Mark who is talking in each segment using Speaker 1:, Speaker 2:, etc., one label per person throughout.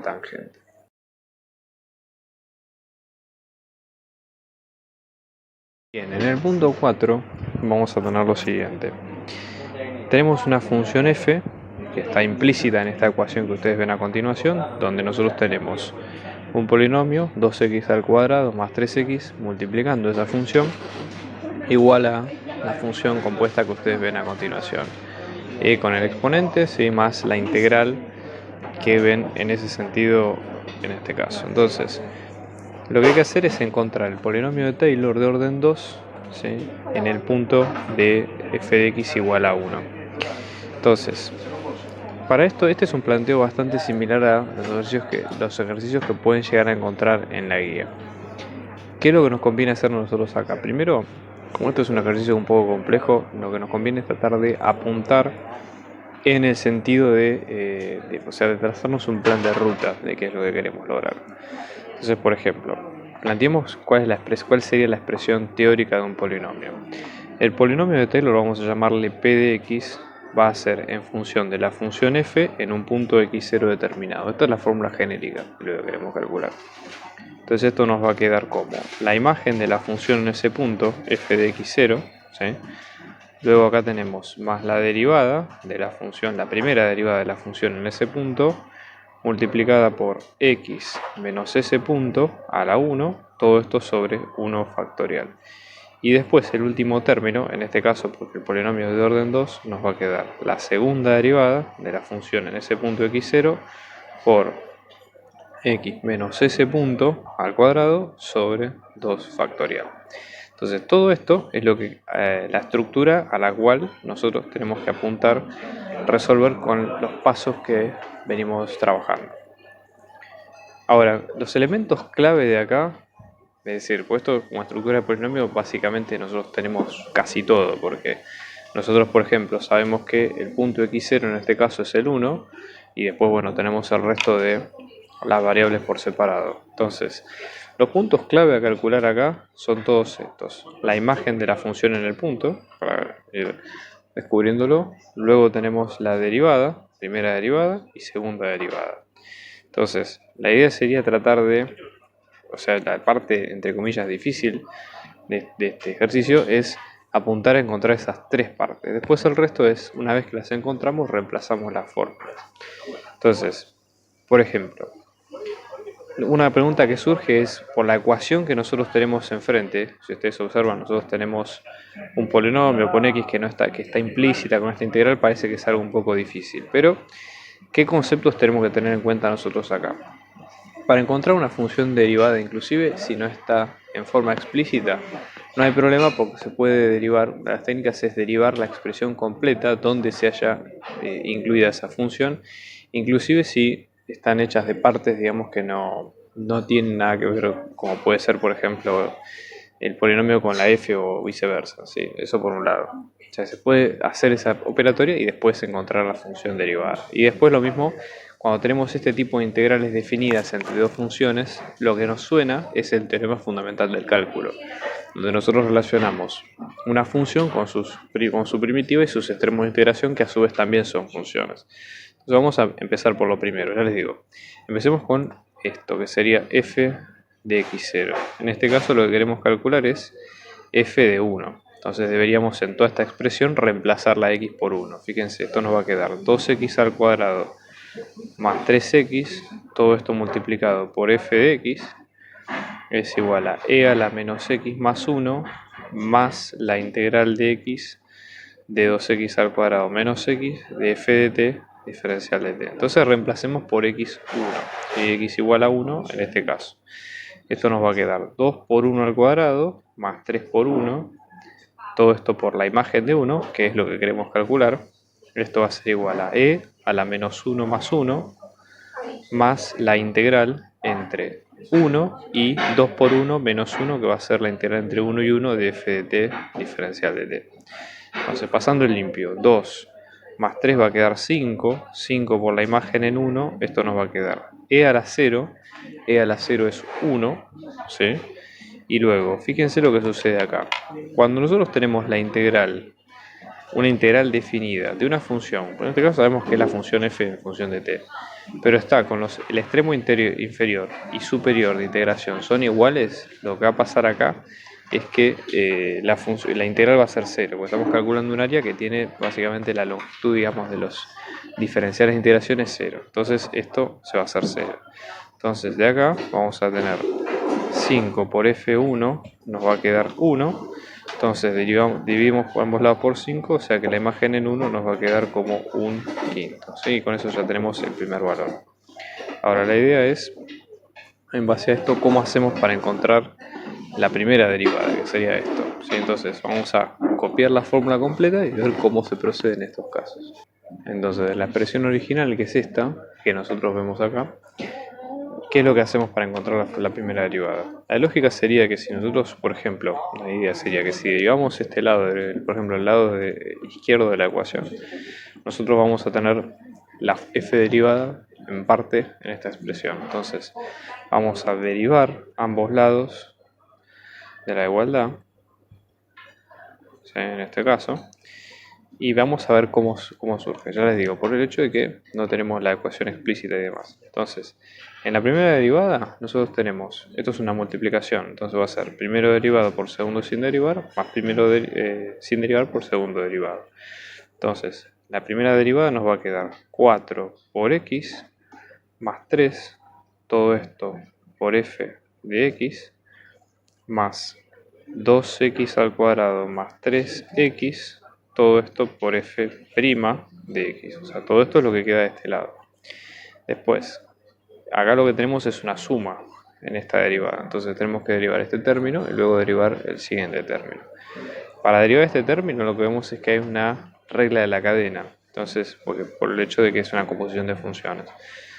Speaker 1: tangente. Bien, en el punto 4 vamos a tener lo siguiente. Tenemos una función f que está implícita en esta ecuación que ustedes ven a continuación, donde nosotros tenemos un polinomio 2x al cuadrado más 3x multiplicando esa función igual a la función compuesta que ustedes ven a continuación, y con el exponente, ¿sí?, más la integral que ven en ese sentido en este caso. Entonces, lo que hay que hacer es encontrar el polinomio de Taylor de orden 2, ¿sí?, en el punto de f de x igual a 1. Entonces, para esto, este es un planteo bastante similar a los ejercicios que pueden llegar a encontrar en la guía. ¿Qué es lo que nos conviene hacer nosotros acá? Primero, como esto es un ejercicio un poco complejo, lo que nos conviene es tratar de apuntar en el sentido de trazarnos un plan de ruta de qué es lo que queremos lograr. Entonces, por ejemplo, planteemos cuál sería la expresión teórica de un polinomio. El polinomio de Taylor, vamos a llamarle p de x, va a ser en función de la función f en un punto x0 determinado. Esta es la fórmula genérica de lo que queremos calcular. Entonces esto nos va a quedar como la imagen de la función en ese punto, f de x0, ¿sí? Luego acá tenemos más la derivada de la función, la primera derivada de la función en ese punto, multiplicada por x menos ese punto a la 1, todo esto sobre 1 factorial. Y después el último término, en este caso porque el polinomio es de orden 2, nos va a quedar la segunda derivada de la función en ese punto x0 por x menos ese punto al cuadrado sobre 2 factorial. Entonces todo esto es lo que la estructura a la cual nosotros tenemos que apuntar, resolver con los pasos que venimos trabajando. Ahora, los elementos clave de acá, es decir, pues esto como estructura de polinomio básicamente nosotros tenemos casi todo, porque nosotros, por ejemplo, sabemos que el punto x0 en este caso es el 1, y después, bueno, tenemos el resto de las variables por separado. Entonces, los puntos clave a calcular acá son todos estos. La imagen de la función en el punto, para ir descubriéndolo. Luego tenemos la derivada, primera derivada y segunda derivada. Entonces, la idea sería tratar de, la parte, entre comillas, difícil de este ejercicio es apuntar a encontrar esas tres partes. Después el resto es, una vez que las encontramos, reemplazamos las fórmulas. Entonces, por ejemplo, una pregunta que surge es por la ecuación que nosotros tenemos enfrente. Si ustedes observan, nosotros tenemos un polinomio con x que está implícita con esta integral, parece que es algo un poco difícil. Pero, ¿qué conceptos tenemos que tener en cuenta nosotros acá? Para encontrar una función derivada, inclusive si no está en forma explícita, no hay problema porque se puede derivar. Una de las técnicas es derivar la expresión completa donde se haya incluida esa función, inclusive si están hechas de partes, digamos, que no tienen nada que ver, como puede ser, por ejemplo, el polinomio con la f o viceversa, ¿sí? Eso por un lado. O sea, se puede hacer esa operatoria y después encontrar la función derivada. Y después lo mismo, cuando tenemos este tipo de integrales definidas entre dos funciones, lo que nos suena es el teorema fundamental del cálculo, donde nosotros relacionamos una función con su primitiva y sus extremos de integración, que a su vez también son funciones. Entonces vamos a empezar por lo primero, ya les digo. Empecemos con esto, que sería f de x0. En este caso lo que queremos calcular es f de 1. Entonces deberíamos en toda esta expresión reemplazar la x por 1. Fíjense, esto nos va a quedar 2x al cuadrado más 3x, todo esto multiplicado por f de x, es igual a e a la menos x más 1 más la integral de x de 2x al cuadrado menos x de f de t diferencial de t. Entonces reemplacemos por x1, y x igual a 1 en este caso. Esto nos va a quedar 2 por 1 al cuadrado más 3 por 1, todo esto por la imagen de 1, que es lo que queremos calcular. Esto va a ser igual a e a la menos 1 más 1 más la integral entre 1 y 2 por 1 menos 1, que va a ser la integral entre 1 y 1 de f de t diferencial de t. Entonces, pasando el limpio, 2 más 3 va a quedar 5, 5 por la imagen en 1, esto nos va a quedar e a la 0, e a la 0 es 1, ¿sí? Y luego, fíjense lo que sucede acá. Cuando nosotros tenemos la integral, una integral definida de una función, en este caso sabemos que es la función f en función de t. pero está con el extremo inferior y superior de integración son iguales, lo que va a pasar acá es que la integral va a ser 0, porque estamos calculando un área que tiene básicamente la longitud, digamos, de los diferenciales de integración es 0. Entonces esto se va a hacer 0. Entonces de acá vamos a tener 5 por f1, nos va a quedar 1. Entonces dividimos por ambos lados por 5, o sea que la imagen en 1 nos va a quedar como un quinto. ¿Sí? Y con eso ya tenemos el primer valor. Ahora la idea es, en base a esto, cómo hacemos para encontrar la primera derivada, que sería esto. ¿Sí? Entonces vamos a copiar la fórmula completa y ver cómo se procede en estos casos. Entonces la expresión original, que es esta, que nosotros vemos acá, ¿qué es lo que hacemos para encontrar la primera derivada? La lógica sería que si nosotros, por ejemplo, la idea sería que si derivamos este lado, por ejemplo el lado izquierdo de la ecuación, nosotros vamos a tener la f derivada en parte en esta expresión. Entonces vamos a derivar ambos lados de la igualdad, ¿sí? En este caso, y vamos a ver cómo surge. Ya les digo, por el hecho de que no tenemos la ecuación explícita y demás. Entonces, en la primera derivada nosotros tenemos, esto es una multiplicación, entonces va a ser primero derivado por segundo sin derivar, más primero sin derivar por segundo derivado. Entonces, la primera derivada nos va a quedar 4 por x más 3, todo esto por f de x, más 2x al cuadrado más 3x, todo esto por f' de x. O sea, todo esto es lo que queda de este lado. Después, acá lo que tenemos es una suma en esta derivada. Entonces tenemos que derivar este término y luego derivar el siguiente término. Para derivar este término lo que vemos es que hay una regla de la cadena. Entonces, por el hecho de que es una composición de funciones.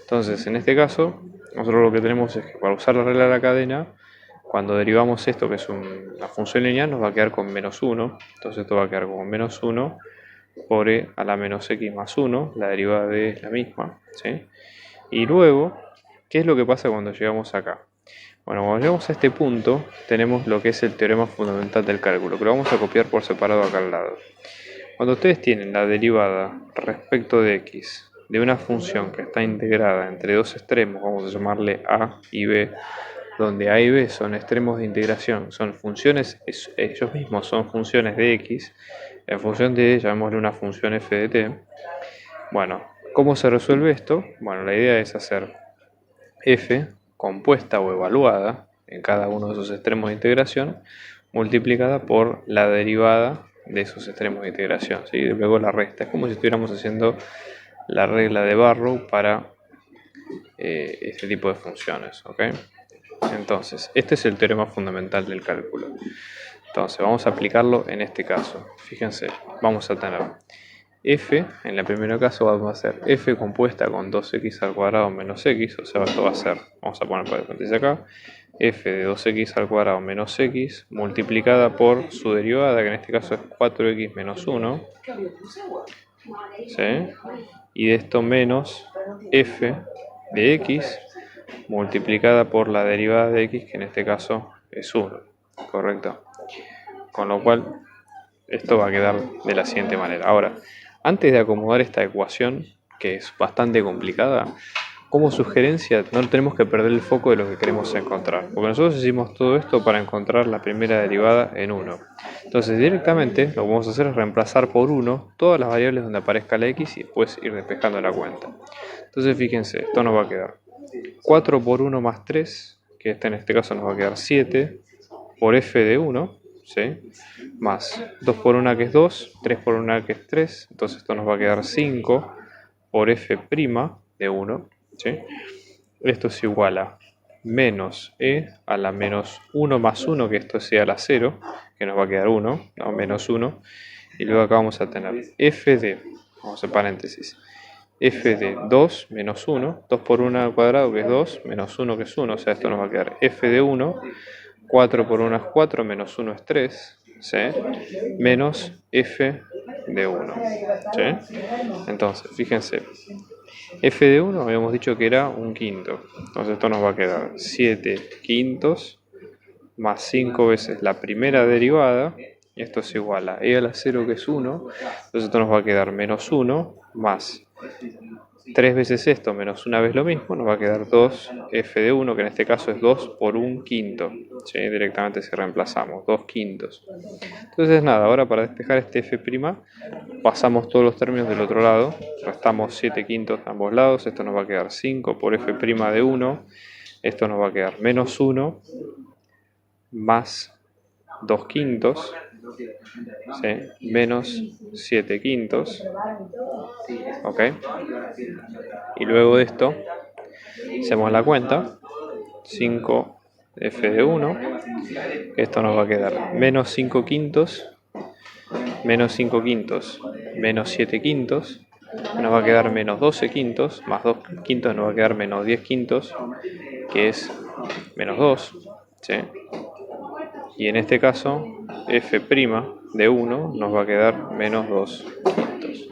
Speaker 1: Entonces, en este caso, nosotros lo que tenemos es que para usar la regla de la cadena, cuando derivamos esto, que es una función lineal, nos va a quedar con menos 1. Entonces esto va a quedar como menos 1 por e a la menos x más 1. La derivada de es la misma, ¿sí? Y luego, ¿qué es lo que pasa cuando llegamos acá? Bueno, cuando llegamos a este punto, tenemos lo que es el teorema fundamental del cálculo, que lo vamos a copiar por separado acá al lado. Cuando ustedes tienen la derivada respecto de x de una función que está integrada entre dos extremos, vamos a llamarle a y b, donde a y b son extremos de integración, son funciones, ellos mismos son funciones de x, en función de, llamémosle una función f de t. Bueno, ¿cómo se resuelve esto? Bueno, la idea es hacer f compuesta o evaluada en cada uno de esos extremos de integración, multiplicada por la derivada de esos extremos de integración, ¿sí? Y luego la resta. Es como si estuviéramos haciendo la regla de Barrow para este tipo de funciones, ¿ok? Entonces, este es el teorema fundamental del cálculo. Entonces, vamos a aplicarlo en este caso. Fíjense, vamos a tener f, en el primer caso vamos a hacer f compuesta con 2x al cuadrado menos x, o sea, esto va a ser, vamos a poner paréntesis acá, f de 2x al cuadrado menos x multiplicada por su derivada, que en este caso es 4x menos 1, ¿sí? Y de esto menos f de x multiplicada por la derivada de x, que en este caso es 1, ¿correcto? Con lo cual, esto va a quedar de la siguiente manera. Ahora, antes de acomodar esta ecuación, que es bastante complicada, como sugerencia no tenemos que perder el foco de lo que queremos encontrar, porque nosotros hicimos todo esto para encontrar la primera derivada en 1. Entonces directamente lo que vamos a hacer es reemplazar por 1 todas las variables donde aparezca la x y después ir despejando la cuenta. Entonces fíjense, esto nos va a quedar 4 por 1 más 3, que en este caso nos va a quedar 7, por f de 1, ¿sí? Más 2 por 1 que es 2, 3 por 1 que es 3, entonces esto nos va a quedar 5 por f' de 1, ¿sí? Esto es igual a menos e a la menos 1 más 1, que esto sea la 0, que nos va a quedar 1, no, menos 1, y luego acá vamos a tener f de, vamos a hacer paréntesis, f de 2 menos 1, 2 por 1 al cuadrado que es 2, menos 1 que es 1, o sea, esto nos va a quedar f de 1, 4 por 1 es 4, menos 1 es 3, ¿sí? Menos f de 1, ¿sí? Entonces, fíjense, f de 1 habíamos dicho que era un quinto, entonces esto nos va a quedar 7 quintos más 5 veces la primera derivada, y esto es igual a e a la 0 que es 1, entonces esto nos va a quedar menos 1 más 3 veces esto menos una vez lo mismo, nos va a quedar 2f de 1, que en este caso es 2 por 1 quinto. ¿Sí? Directamente si reemplazamos, 2 quintos. Entonces nada, ahora para despejar este f', pasamos todos los términos del otro lado, restamos 7 quintos a ambos lados, esto nos va a quedar 5 por f' de 1, esto nos va a quedar menos 1, más 2 quintos, ¿sí? Menos 7 quintos, ¿ok? Y luego de esto, hacemos la cuenta, 5f de 1, esto nos va a quedar menos 5 quintos, menos 5 quintos, menos 7 quintos, nos va a quedar menos 12 quintos, más 2 quintos nos va a quedar menos 10 quintos, que es menos 2, ¿sí? Y en este caso, f' de 1 nos va a quedar menos 2 quintos.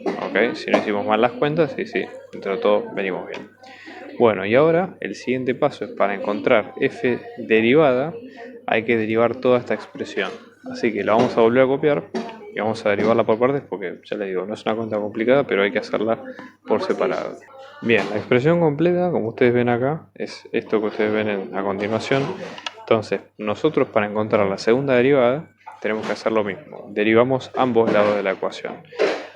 Speaker 1: ¿Ok? Si no hicimos mal las cuentas, sí, entre todo venimos bien. Bueno, y ahora el siguiente paso es para encontrar f derivada, hay que derivar toda esta expresión. Así que la vamos a volver a copiar y vamos a derivarla por partes porque, ya les digo, no es una cuenta complicada, pero hay que hacerla por separado. Bien, la expresión completa, como ustedes ven acá, es esto que ustedes ven a continuación. Entonces, nosotros para encontrar la segunda derivada tenemos que hacer lo mismo. Derivamos ambos lados de la ecuación.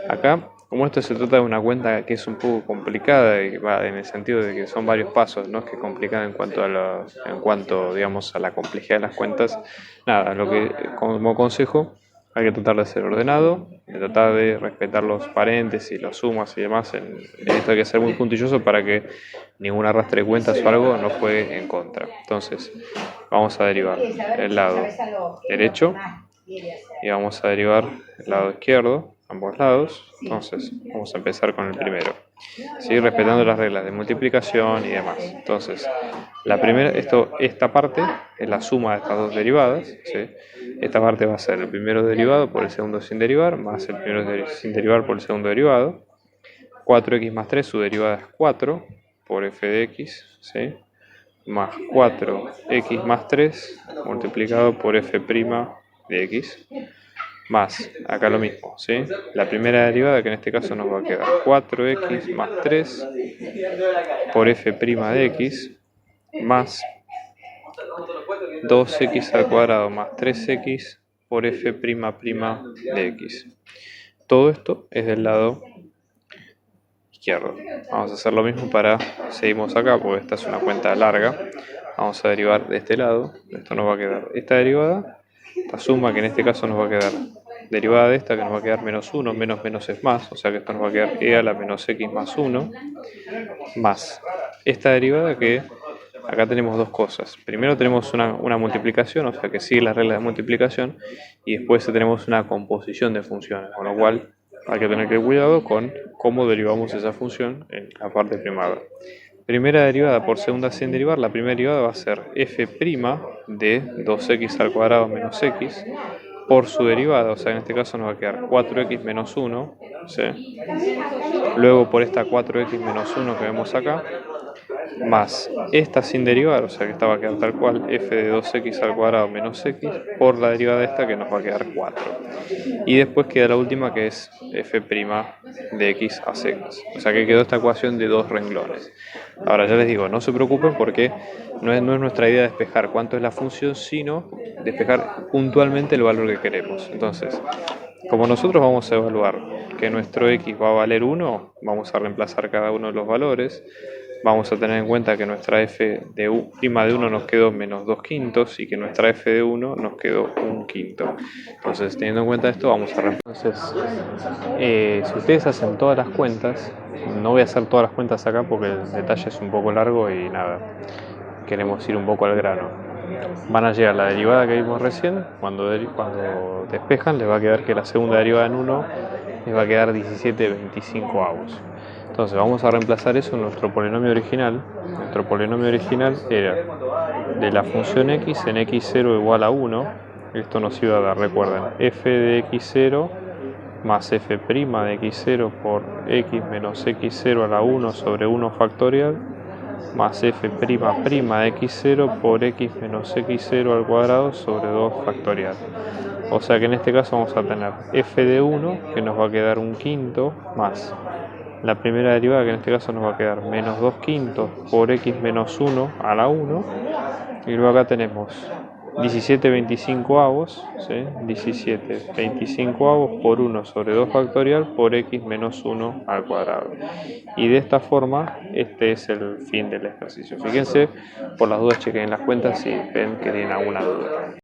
Speaker 1: Acá, como esto se trata de una cuenta que es un poco complicada, y va en el sentido de que son varios pasos, no es que complicada en cuanto digamos, a la complejidad de las cuentas, nada, lo que como consejo hay que tratar de ser ordenado, de tratar de respetar los paréntesis, las sumas y demás. En esto hay que ser muy puntilloso para que ningún arrastre de cuentas o algo nos juegue en contra. Entonces, vamos a derivar el lado derecho y vamos a derivar el lado izquierdo, ambos lados. Entonces, vamos a empezar con el primero. Seguir respetando las reglas de multiplicación y demás. Entonces, la primera, esta parte es la suma de estas dos derivadas, ¿sí? Esta parte va a ser el primero derivado por el segundo sin derivar, más el primero sin derivar por el segundo derivado. 4x más 3, su derivada es 4 por f de x, ¿sí? Más 4x más 3 multiplicado por f' de x, más, acá lo mismo, ¿sí? La primera derivada, que en este caso nos va a quedar 4x más 3 por f' de x, más 2x al cuadrado más 3x por f' de x. Todo esto es del lado izquierdo. Vamos a hacer lo mismo seguimos acá, porque esta es una cuenta larga. Vamos a derivar de este lado. Esto nos va a quedar esta derivada, esta suma que en este caso nos va a quedar derivada de esta, que nos va a quedar menos 1, menos es más, o sea que esto nos va a quedar e a la menos x más 1, más esta derivada que acá tenemos dos cosas. Primero tenemos una multiplicación, o sea que sigue las reglas de multiplicación, y después tenemos una composición de funciones, con lo cual hay que tener cuidado con cómo derivamos esa función en la parte primada. Primera derivada por segunda sin derivar, la primera derivada va a ser f' de 2x al cuadrado menos x por su derivada, o sea en este caso nos va a quedar 4x menos 1, ¿sí? Luego por esta 4x menos 1 que vemos acá, más esta sin derivar, o sea que esta va a quedar tal cual, f de 2x al cuadrado menos x, por la derivada de esta que nos va a quedar 4. Y después queda la última que es f' de x a secas. O sea que quedó esta ecuación de dos renglones. Ahora ya les digo, no se preocupen porque no es nuestra idea despejar cuánto es la función, sino despejar puntualmente el valor que queremos. Entonces, como nosotros vamos a evaluar que nuestro x va a valer 1, vamos a reemplazar cada uno de los valores. Vamos a tener en cuenta que nuestra f de prima de 1 nos quedó menos 2 quintos y que nuestra f de 1 nos quedó 1 quinto. Entonces, teniendo en cuenta esto, vamos a reemplazar. Entonces, si ustedes hacen todas las cuentas, no voy a hacer todas las cuentas acá porque el detalle es un poco largo y nada, queremos ir un poco al grano. Van a llegar a la derivada que vimos recién, cuando despejan les va a quedar que la segunda derivada en 1 les va a quedar 17/25. Entonces vamos a reemplazar eso en nuestro polinomio original. Nuestro polinomio original era de la función x en x0 igual a 1. Esto nos iba a dar, recuerden, f de x0 más f' de x0 por x menos x0 a la 1 sobre 1 factorial más f' de x0 por x menos x0 al cuadrado sobre 2 factorial. O sea que en este caso vamos a tener f de 1 que nos va a quedar 1 quinto más La primera derivada, que en este caso nos va a quedar menos 2 quintos por x menos 1 a la 1. Y luego acá tenemos 17/25, ¿sí? 17/25 por 1 sobre 2 factorial por x menos 1 al cuadrado. Y de esta forma, este es el fin del ejercicio. Fíjense, por las dudas chequen las cuentas si ven que tienen alguna duda.